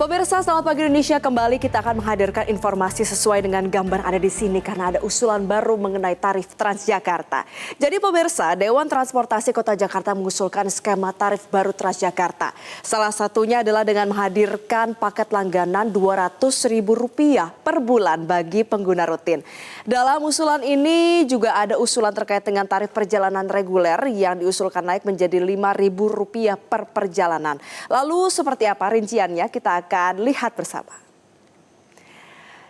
Pemirsa, selamat pagi Indonesia. Kembali kita akan menghadirkan informasi sesuai dengan gambar ada di sini karena ada usulan baru mengenai tarif Transjakarta. Jadi pemirsa, Dewan Transportasi Kota Jakarta mengusulkan skema tarif baru Transjakarta. Salah satunya adalah dengan menghadirkan paket langganan Rp200.000 per bulan bagi pengguna rutin. Dalam usulan ini juga ada usulan terkait dengan tarif perjalanan reguler yang diusulkan naik menjadi Rp5.000 per perjalanan. Lalu seperti apa rinciannya? Kita akan lihat bersama.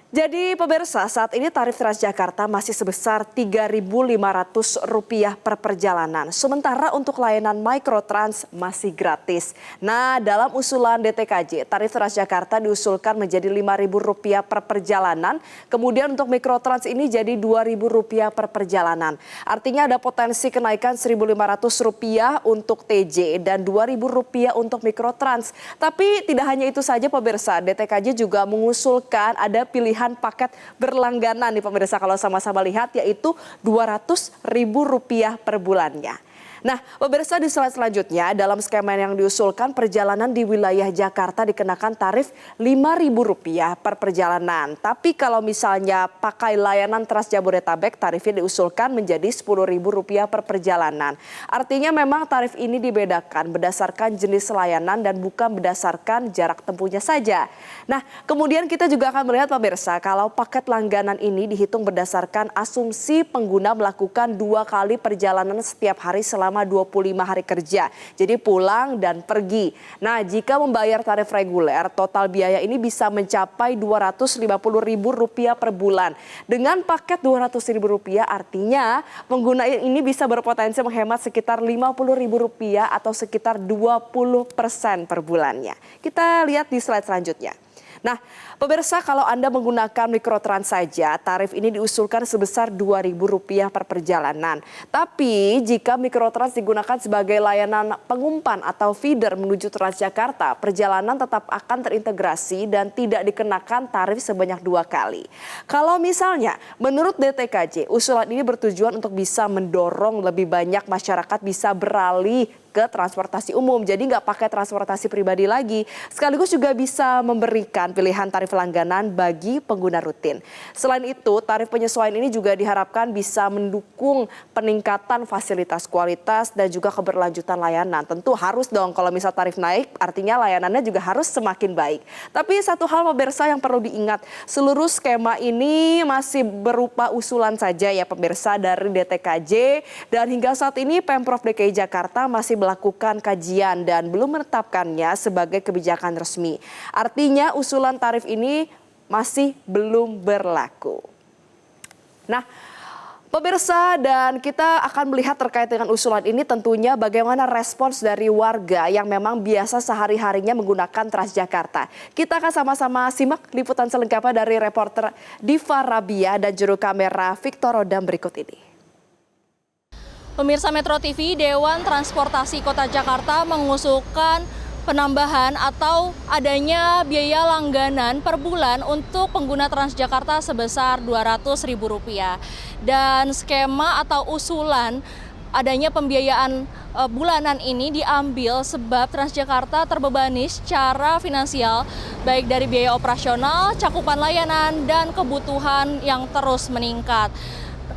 Jadi pemirsa, saat ini tarif Transjakarta masih sebesar Rp3.500 per perjalanan. Sementara untuk layanan Microtrans masih gratis. Nah, dalam usulan DTKJ, tarif Transjakarta diusulkan menjadi Rp5.000 per perjalanan. Kemudian untuk Microtrans ini jadi Rp2.000 per perjalanan. Artinya ada potensi kenaikan Rp1.500 untuk TJ dan Rp2.000 untuk Microtrans. Tapi tidak hanya itu saja pemirsa, DTKJ juga mengusulkan ada pilihan paket berlangganan nih pemirsa, kalau sama-sama lihat, yaitu Rp200.000 per bulannya. Nah, pemirsa, di slide selanjutnya dalam skema yang diusulkan perjalanan di wilayah Jakarta dikenakan tarif Rp5.000 per perjalanan. Tapi kalau misalnya pakai layanan Trans Jabodetabek, tarifnya diusulkan menjadi Rp10.000 per perjalanan. Artinya memang tarif ini dibedakan berdasarkan jenis layanan dan bukan berdasarkan jarak tempuhnya saja. Nah, kemudian kita juga akan melihat pemirsa, kalau paket langganan ini dihitung berdasarkan asumsi pengguna melakukan 2 kali perjalanan setiap hari selama 25 hari kerja. Jadi pulang dan pergi. Nah, jika membayar tarif reguler, total biaya ini bisa mencapai Rp250.000 per bulan. Dengan paket Rp200.000 artinya pengguna ini bisa berpotensi menghemat sekitar Rp50.000 atau sekitar 20% per bulannya. Kita lihat di slide selanjutnya. Nah, pemirsa, kalau Anda menggunakan Microtrans saja, tarif ini diusulkan sebesar Rp2.000 per perjalanan. Tapi jika Microtrans digunakan sebagai layanan pengumpan atau feeder menuju Transjakarta, perjalanan tetap akan terintegrasi dan tidak dikenakan tarif sebanyak 2 kali. Kalau misalnya menurut DTKJ, usulan ini bertujuan untuk bisa mendorong lebih banyak masyarakat bisa beralih ke transportasi umum, jadi nggak pakai transportasi pribadi lagi. Sekaligus juga bisa memberikan pilihan tarif langganan bagi pengguna rutin. Selain itu, tarif penyesuaian ini juga diharapkan bisa mendukung peningkatan fasilitas kualitas dan juga keberlanjutan layanan. Tentu harus dong kalau misal tarif naik, artinya layanannya juga harus semakin baik. Tapi satu hal pemirsa yang perlu diingat, seluruh skema ini masih berupa usulan saja ya pemirsa dari DTKJ, dan hingga saat ini Pemprov DKI Jakarta masih melakukan kajian dan belum menetapkannya sebagai kebijakan resmi. Artinya usulan tarif ini masih belum berlaku. Nah, pemirsa, dan kita akan melihat terkait dengan usulan ini tentunya bagaimana respons dari warga yang memang biasa sehari-harinya menggunakan Transjakarta. Kita akan sama-sama simak liputan selengkapnya dari reporter Diva Rabia dan juru kamera Victor Rodam berikut ini. Pemirsa Metro TV, Dewan Transportasi Kota Jakarta mengusulkan penambahan atau adanya biaya langganan per bulan untuk pengguna Transjakarta sebesar Rp200.000. Dan skema atau usulan adanya pembiayaan bulanan ini diambil sebab Transjakarta terbebani secara finansial baik dari biaya operasional, cakupan layanan, dan kebutuhan yang terus meningkat.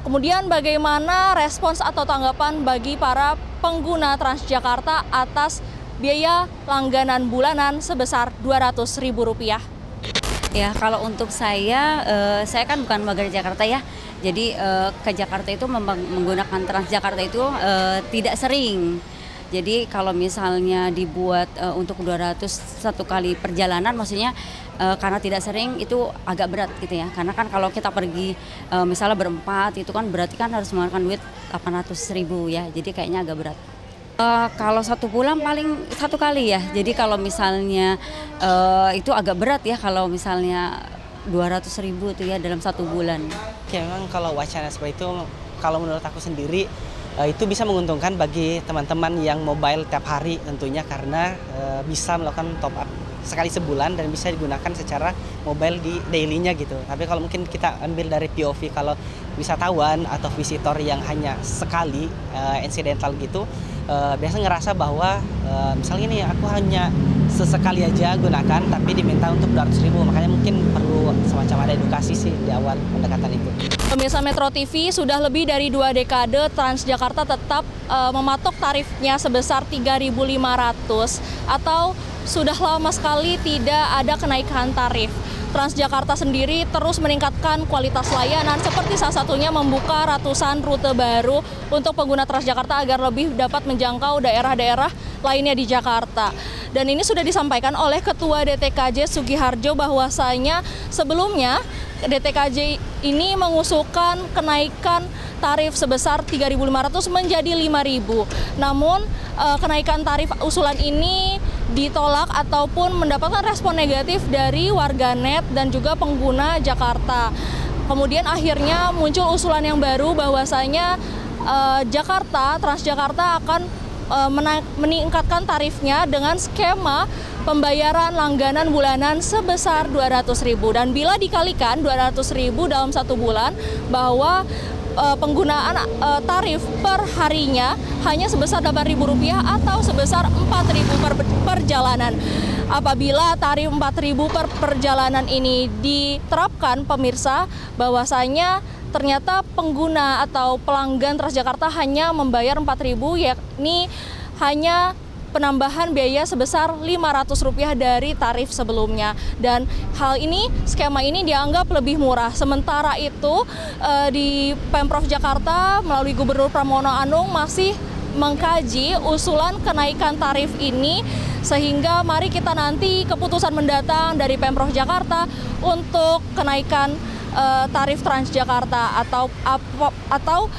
Kemudian bagaimana respons atau tanggapan bagi para pengguna Transjakarta atas biaya langganan bulanan sebesar Rp200.000? Ya, kalau untuk saya kan bukan warga Jakarta ya. Jadi ke Jakarta itu menggunakan Transjakarta itu tidak sering. Jadi kalau misalnya dibuat untuk 200 satu kali perjalanan, maksudnya karena tidak sering itu agak berat gitu ya. Karena kan kalau kita pergi misalnya berempat itu kan berarti kan harus mengeluarkan duit Rp800.000 ya. Jadi kayaknya agak berat. Kalau 1 bulan paling 1 kali ya. Jadi kalau misalnya itu agak berat ya kalau misalnya 200.000 itu ya dalam 1 bulan. Ya memang kalau wacana seperti itu, kalau menurut aku sendiri itu bisa menguntungkan bagi teman-teman yang mobile tiap hari tentunya, karena bisa melakukan top up sekali sebulan dan bisa digunakan secara mobile di daily-nya gitu. Tapi kalau mungkin kita ambil dari POV kalau wisatawan atau visitor yang hanya sekali incidental gitu, biasa ngerasa bahwa misalnya nih aku hanya sesekali aja gunakan, tapi diminta untuk 200.000. Makanya mungkin perlu semacam ada edukasi sih di awal pendekatan itu. Pemirsa Metro TV, sudah lebih dari 2 dekade Transjakarta tetap mematok tarifnya sebesar 3.500 atau sudah lama sekali tidak ada kenaikan tarif. Transjakarta sendiri terus meningkatkan kualitas layanan seperti salah satunya membuka ratusan rute baru untuk pengguna Transjakarta agar lebih dapat menjangkau daerah-daerah lainnya di Jakarta. Dan ini sudah disampaikan oleh Ketua DTKJ Sugiharjo bahwasanya sebelumnya DTKJ ini mengusulkan kenaikan tarif sebesar 3.500 menjadi 5.000. Namun kenaikan tarif usulan ini ditolak ataupun mendapatkan respon negatif dari warganet dan juga pengguna Jakarta. Kemudian akhirnya muncul usulan yang baru bahwasanya Transjakarta akan meningkatkan tarifnya dengan skema pembayaran langganan bulanan sebesar 200.000. Dan bila dikalikan 200.000 dalam 1 bulan, bahwa penggunaan tarif per harinya hanya sebesar Rp8.000 atau sebesar Rp4.000 per perjalanan. Apabila tarif Rp4.000 per perjalanan ini diterapkan, pemirsa, bahwasanya ternyata pengguna atau pelanggan Transjakarta hanya membayar Rp4.000, yakni hanya penambahan biaya sebesar Rp500 dari tarif sebelumnya. Dan hal ini, skema ini dianggap lebih murah. Sementara itu di Pemprov Jakarta melalui Gubernur Pramono Anung masih mengkaji usulan kenaikan tarif ini, sehingga mari kita nanti keputusan mendatang dari Pemprov Jakarta untuk kenaikan tarif Transjakarta atau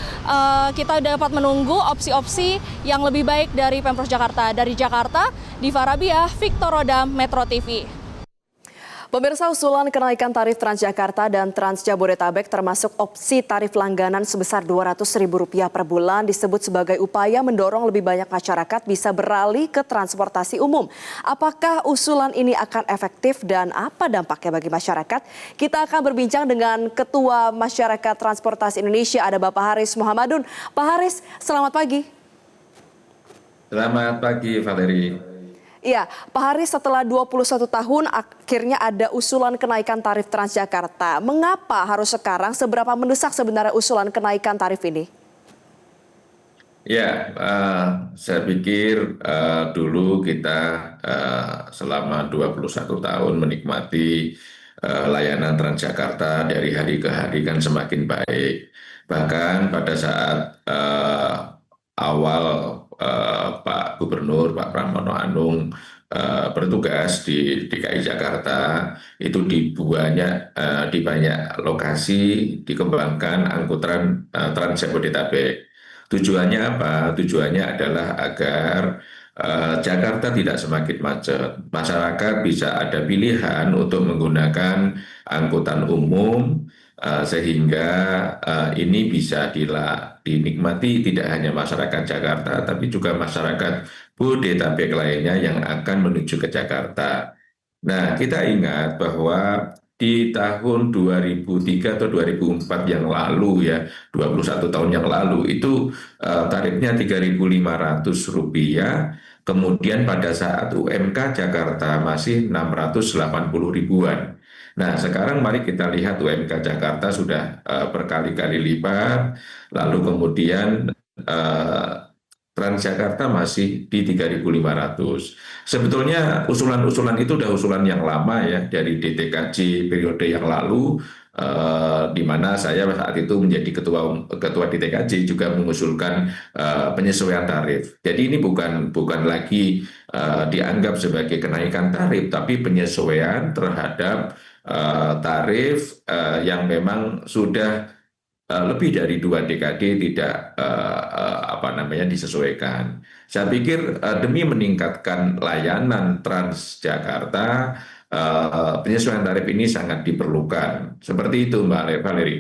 kita dapat menunggu opsi-opsi yang lebih baik dari Pemprov Jakarta. Dari Jakarta, Diva Rabiah, Victor Roda, Metro TV. Pemirsa, usulan kenaikan tarif Transjakarta dan Trans Jabodetabek termasuk opsi tarif langganan sebesar Rp200.000 per bulan disebut sebagai upaya mendorong lebih banyak masyarakat bisa beralih ke transportasi umum. Apakah usulan ini akan efektif dan apa dampaknya bagi masyarakat? Kita akan berbincang dengan Ketua Masyarakat Transportasi Indonesia, ada Bapak Haris Muhammadun. Pak Haris, selamat pagi. Selamat pagi, Valeri. Iya, Pak Haris, setelah 21 tahun akhirnya ada usulan kenaikan tarif Transjakarta. Mengapa harus sekarang? Seberapa mendesak sebenarnya usulan kenaikan tarif ini? Ya, saya pikir dulu kita selama 21 tahun menikmati layanan Transjakarta dari hari ke hari kan semakin baik. Bahkan pada saat awal Pak Gubernur, Pak Pramono Anung bertugas di DKI Jakarta, itu di banyak lokasi dikembangkan angkutan Trans Jabodetabek. Tujuannya apa? Tujuannya adalah agar Jakarta tidak semakin macet. Masyarakat bisa ada pilihan untuk menggunakan angkutan umum sehingga ini bisa dinikmati tidak hanya masyarakat Jakarta, tapi juga masyarakat Bodetabek lainnya yang akan menuju ke Jakarta. Nah, kita ingat bahwa di tahun 2003 atau 2004 yang lalu, ya 21 tahun yang lalu, itu tarifnya Rp3.500, kemudian pada saat UMK Jakarta masih 680 ribuan. Nah, sekarang mari kita lihat UMK Jakarta sudah berkali-kali lipat, lalu kemudian Transjakarta masih di 3.500. Sebetulnya usulan-usulan itu sudah usulan yang lama ya, dari DTKJ periode yang lalu, di mana saya saat itu menjadi ketua DTKJ juga mengusulkan penyesuaian tarif. Jadi ini bukan lagi dianggap sebagai kenaikan tarif, tapi penyesuaian terhadap tarif yang memang sudah lebih dari 2 dekade tidak disesuaikan. Saya pikir demi meningkatkan layanan Transjakarta, penyesuaian tarif ini sangat diperlukan. Seperti itu, Mbak Valeri.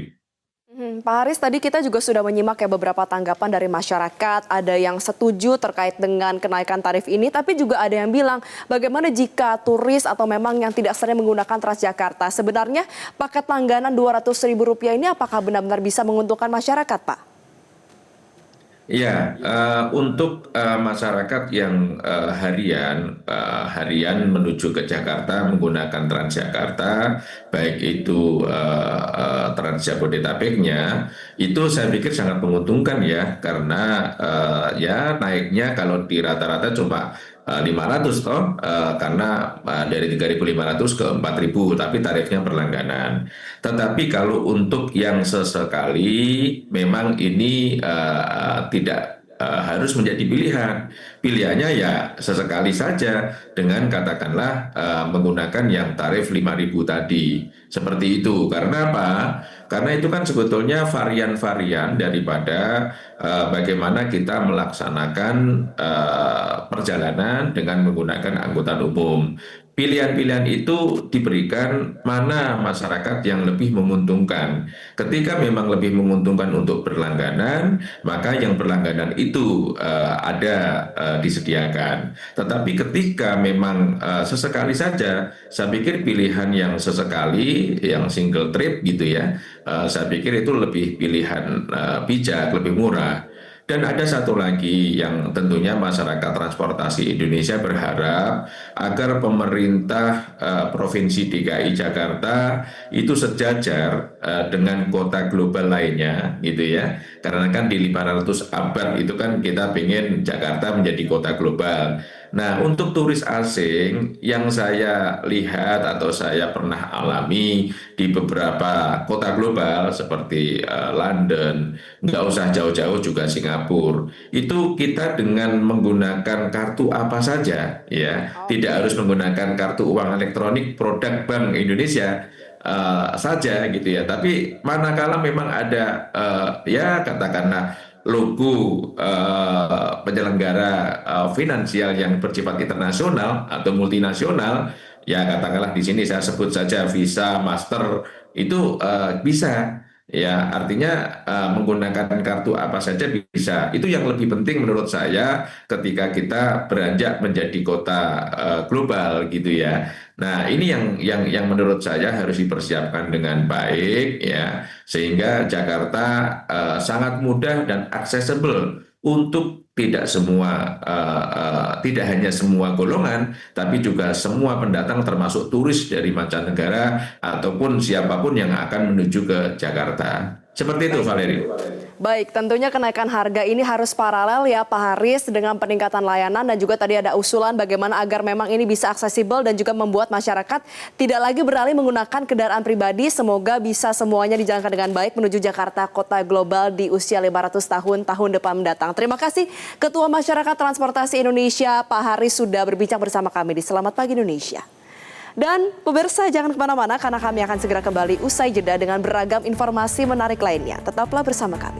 Pak Haris, tadi kita juga sudah menyimak ya beberapa tanggapan dari masyarakat. Ada yang setuju terkait dengan kenaikan tarif ini, tapi juga ada yang bilang bagaimana jika turis atau memang yang tidak sering menggunakan Transjakarta. Sebenarnya paket langganan Rp200.000 ini apakah benar-benar bisa menguntungkan masyarakat, Pak? Ya, untuk masyarakat yang harian menuju ke Jakarta menggunakan Transjakarta, baik itu Trans Jabodetabeknya, itu saya pikir sangat menguntungkan ya, karena ya naiknya kalau di rata-rata cuma 500 toh, karena dari 3.500 ke 4.000, tapi tarifnya berlangganan. Tetapi kalau untuk yang sesekali, memang ini tidak harus menjadi pilihan. Pilihannya ya sesekali saja dengan katakanlah menggunakan yang tarif 5.000 tadi. Seperti itu. Karena apa? Karena itu kan sebetulnya varian-varian daripada bagaimana kita melaksanakan perjalanan dengan menggunakan angkutan umum. Pilihan-pilihan itu diberikan mana masyarakat yang lebih menguntungkan. Ketika memang lebih menguntungkan untuk berlangganan, maka yang berlangganan itu ada disediakan. Tetapi ketika memang sesekali saja, saya pikir pilihan yang sesekali, yang single trip gitu ya, saya pikir itu lebih pilihan bijak, lebih murah. Dan ada satu lagi yang tentunya masyarakat transportasi Indonesia berharap agar pemerintah Provinsi DKI Jakarta itu sejajar dengan kota global lainnya gitu ya. Karena kan di 500 abad itu kan kita pengen Jakarta menjadi kota global. Nah, untuk turis asing yang saya lihat atau saya pernah alami di beberapa kota global seperti London, nggak usah jauh-jauh juga Singapura, itu kita dengan menggunakan kartu apa saja, ya, tidak harus menggunakan kartu uang elektronik produk Bank Indonesia saja gitu ya. Tapi manakala memang ada ya katakanlah logo penyelenggara finansial yang bersifat internasional atau multinasional, ya katakanlah di sini saya sebut saja Visa, Master, itu bisa. Ya, artinya menggunakan kartu apa saja bisa. Itu yang lebih penting menurut saya ketika kita beranjak menjadi kota global gitu ya. Nah, ini yang menurut saya harus dipersiapkan dengan baik ya, sehingga Jakarta sangat mudah dan aksesibel untuk tidak hanya semua golongan, tapi juga semua pendatang termasuk turis dari mancanegara ataupun siapapun yang akan menuju ke Jakarta. Seperti itu, Valeri. Baik, tentunya kenaikan harga ini harus paralel ya Pak Haris dengan peningkatan layanan, dan juga tadi ada usulan bagaimana agar memang ini bisa aksesibel dan juga membuat masyarakat tidak lagi beralih menggunakan kendaraan pribadi. Semoga bisa semuanya dijalankan dengan baik menuju Jakarta kota global di usia 500 tahun depan mendatang. Terima kasih Ketua Masyarakat Transportasi Indonesia Pak Haris sudah berbincang bersama kami di Selamat Pagi Indonesia. Dan pemirsa jangan kemana-mana karena kami akan segera kembali usai jeda dengan beragam informasi menarik lainnya. Tetaplah bersama kami.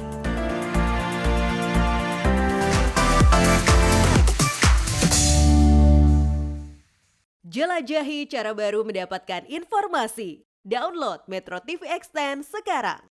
Jelajahi cara baru mendapatkan informasi. Download Metro TV Extend sekarang.